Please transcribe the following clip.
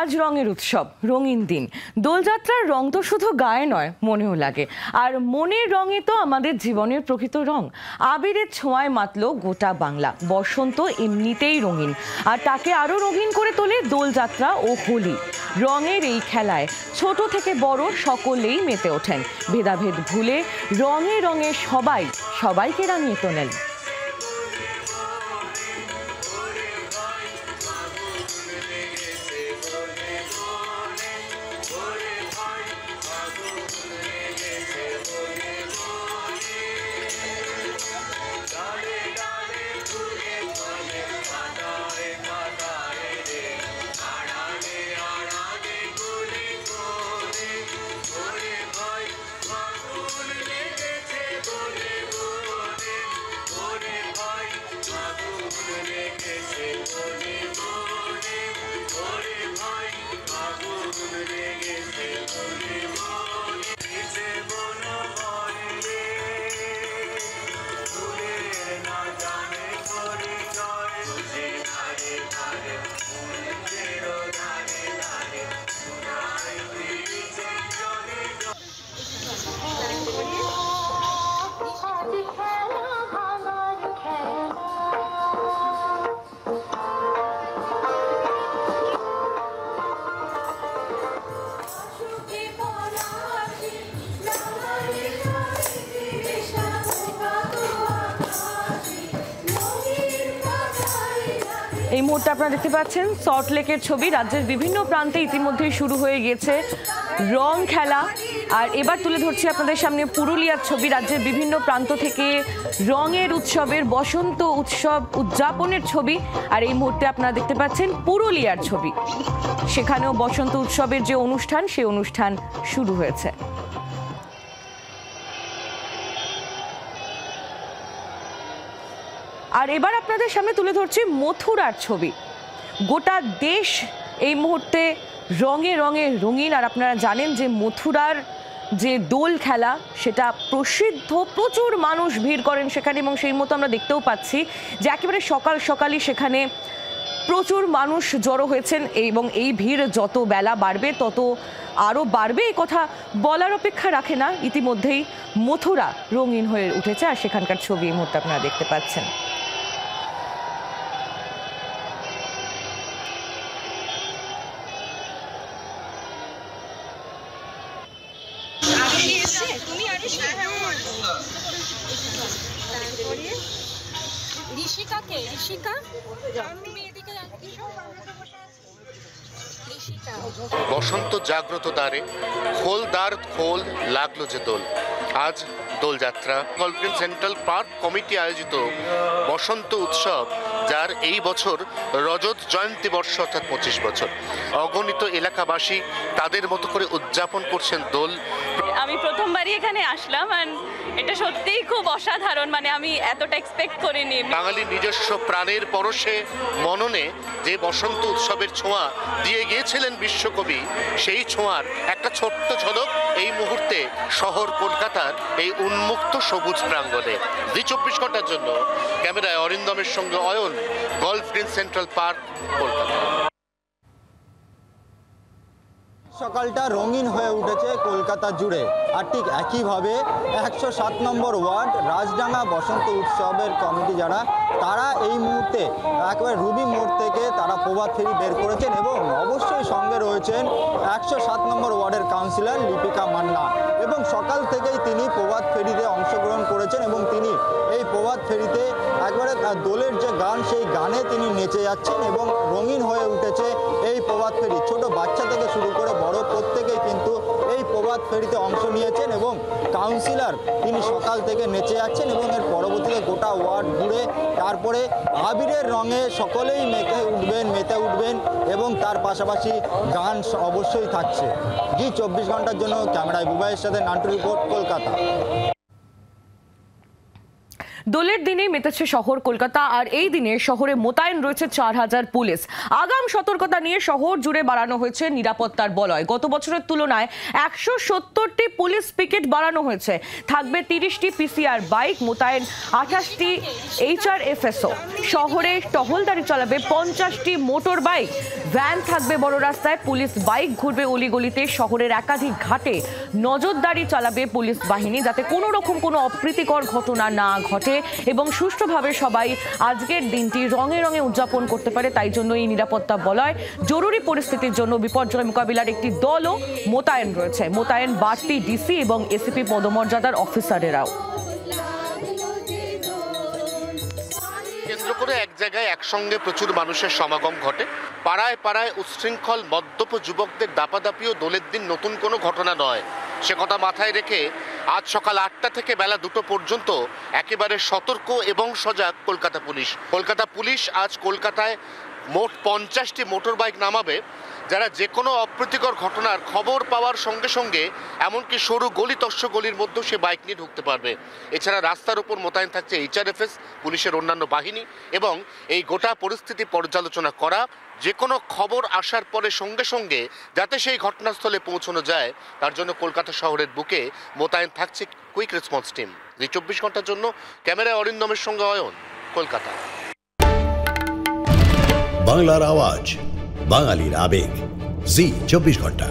আজ রঙের উৎসব, রঙিন দিন। দোলযাত্রার রং তো শুধু গায়ে নয়, মনেও লাগে। আর মনের রঙে তো আমাদের জীবনের প্রকৃত রং। আবিরের ছোঁয়ায় মাতল গোটা বাংলা। বসন্ত এমনিতেই রঙিন, আর তাকে আরো রঙিন করে তোলে দোলযাত্রা ও হোলি। রঙের এই খেলায় ছোট থেকে বড় সকলেই মেতে ওঠেন। ভেদাভেদ ভুলে রঙে রঙে সবাইকে রাঙিয়ে তোলেন। এই মুহূর্তে আপনারা দেখতে পাচ্ছেন সল্টলেকের ছবি। রাজ্যের বিভিন্ন প্রান্তে ইতিমধ্যেই শুরু হয়ে গেছে রং খেলা। আর এবার তুলে ধরছি আপনাদের সামনে পুরুলিয়ার ছবি। রাজ্যের বিভিন্ন প্রান্ত থেকে রঙের উৎসবের বসন্ত উৎসব উদযাপনের ছবি। আর এই মুহূর্তে আপনারা দেখতে পাচ্ছেন পুরুলিয়ার ছবি। সেখানেও বসন্ত উৎসবের যে অনুষ্ঠান, সেই অনুষ্ঠান শুরু হয়েছে। আর এবার আপনাদের সামনে তুলে ধরছি মথুরার ছবি। গোটা দেশ এই মুহূর্তে রঙে রঙে রঙিন। আর আপনারা জানেন যে মথুরার যে দোল খেলা সেটা প্রসিদ্ধ, প্রচুর মানুষ ভিড় করেন সেখানে। এবং সেই মতো আমরা দেখতেও পাচ্ছি যে একেবারে সকাল সকালই সেখানে প্রচুর মানুষ জড়ো হয়েছেন। এবং এই ভিড় যত বেলা বাড়বে তত আরও বাড়বে, এই কথা বলার অপেক্ষা রাখে না। ইতিমধ্যেই মথুরা রঙিন হয়ে উঠেছে। আর সেখানকার ছবি এই মুহূর্তে আপনারা দেখতে পাচ্ছেন। বসন্ত জাগ্রত দ্বারে খোল দ্বার খোল, লাগলো যে দোল। আজ Doljatra. Golf Green Central Park Committee আয়োজিত বসন্ত উৎসব, যার এই বছর রজত জয়ন্তী বর্ষ অর্থাৎ 25 বছর। অগণিত এলাকাবাসী তাদের মতো করে উদযাপন করছেন দোল। আমি প্রথমবারই এখানে আসলাম, এটা সত্যিই খুব অসাধারণ। মানে আমি এতটা এক্সপেক্ট করিনি। বাঙালির নিজস্ব প্রাণের পরশে মননে যে বসন্ত উৎসবের ছোঁয়া দিয়ে গিয়েছিলেন বিশ্বকবি, সেই ছোঁয়ার একটা ছোট্ট ঝলক এই মুহূর্তে শহর কলকাতার এই উন্মুক্ত সবুজ প্রাঙ্গণে। 24 ঘন্টার জন্য ক্যামেরায় অরিন্দমের সঙ্গে অয়ন, গল্ফগ্রিন সেন্ট্রাল পার্ক, কলকাতা। সকালটা রঙিন হয়ে উঠেছে কলকাতা জুড়ে। আর ঠিক একইভাবে 107 নম্বর ওয়ার্ড রাজডাঙ্গা বসন্ত উৎসবের কমিটি যারা, তারা এই মুহূর্তে একেবারে রুবি মোড় থেকে তারা প্রভাত ফেরি বের করেছেন। এবং অবশ্যই সঙ্গে রয়েছেন 107 নম্বর ওয়ার্ডের কাউন্সিলর লিপিকা মান্না। এবং সকাল থেকেই তিনি প্রভাত ফেরিতে অংশগ্রহণ করেছেন। এবং তিনি এই প্রভাত ফেরিতে একবারে দোলের যে গান, সেই গানে তিনি নেচে যাচ্ছেন। এবং রঙিন হয়ে উঠেছে এই প্রভাত ফেরি। ছোট বাচ্চা থেকে শুরু করে বড় প্রত্যেকেই কিন্তু এই প্রভাত ফেরিতে অংশ নিয়েছেন। এবং কাউন্সিলর তিনি সকাল থেকে নেচে যাচ্ছেন। এবং এর পরবর্তীতে গোটা ওয়ার্ড ঘুরে তারপরে আবিরের রঙে সকলেই মেতে উঠবেন। এবং তার পাশাপাশি গান অবশ্যই থাকছে। 24 ঘন্টার জন্য ক্যামেরায় বুবাইয়ের সাথে নান্টু রিপোর্ট, কলকাতা। দোলের দিনেই মেতেছে শহর কলকাতা, আর এই দিনে শহরে মোতায়েন রয়েছে 4000 পুলিশ। আগাম সতর্কতা নিয়ে শহর জুড়ে বাড়ানো হয়েছে নিরাপত্তার বলয়। গত বছরের তুলনায় 170টি পুলিশ পিকেট বাড়ানো হয়েছে। থাকবে 30টি পিসিআর বাইক, মোতায়েন 28টি HRFSO। শহরে টহলদারি চালাবে 50টি মোটর বাইক, ভ্যান থাকবে বড় রাস্তায়, পুলিশ বাইক ঘুরবে অলিগলিতে। শহরের একাধিক ঘাটে নজরদারি চালাবে পুলিশ বাহিনী, যাতে কোনো রকম কোনো অপ্রীতিকর ঘটনা না ঘটে এবং সুষ্ঠুভাবে সবাই আজকের দিনটি রঙে রঙে উদযাপন করতে পারে। তাই জন্য এই নিরাপত্তা বলয় জরুরি পরিস্থিতির জন্য বিপর্যয় মোকাবিলার একটি দলও মোতায়েন রয়েছে। মোতায়েন বাড়তি ডিসি এবং এসিপি পদমর্যাদার অফিসারেরাও। কেন্দ্র করে এক জায়গায় একসঙ্গে প্রচুর মানুষের সমাগম ঘটে। পাড়ায় পাড়ায় উচ্ছৃঙ্খল মদ্যপ যুবকদের দাপাদাপিও দোলের দিন নতুন কোনো ঘটনা নয়। সে কথা মাথায় রেখে আজ সকাল 8টা থেকে বেলা 2টো পর্যন্ত একেবারে সতর্ক এবং সজাগ কলকাতা পুলিশ আজ কলকাতায় মোট 50টি মোটর বাইক নামাবে, যারা যে কোনো অপ্রীতিকর ঘটনার খবর পাওয়ার সঙ্গে সঙ্গে এমনকি সরু গলিতস্য গলির মধ্যেও সে বাইক নিয়ে ঢুকতে পারবে। এছাড়া রাস্তার উপর মোতায়েন থাকছে HRFS, পুলিশের অন্যান্য বাহিনী, এবং এই গোটা পরিস্থিতি পর্যালোচনা করা, যে কোনো খবর আসার পরে সঙ্গে সঙ্গে যাতে সেই ঘটনাস্থলে পৌঁছানো যায় তার জন্য কলকাতা শহরের বুকে মোতায়েন থাকছে কুইক রেসপন্স টিম। 24 ঘন্টার জন্য ক্যামেরায় অরিন্দমের সঙ্গে অয়ন, কলকাতা। বাংলার আওয়াজ, বাঙালির আবেগ, জি 24 ঘন্টা।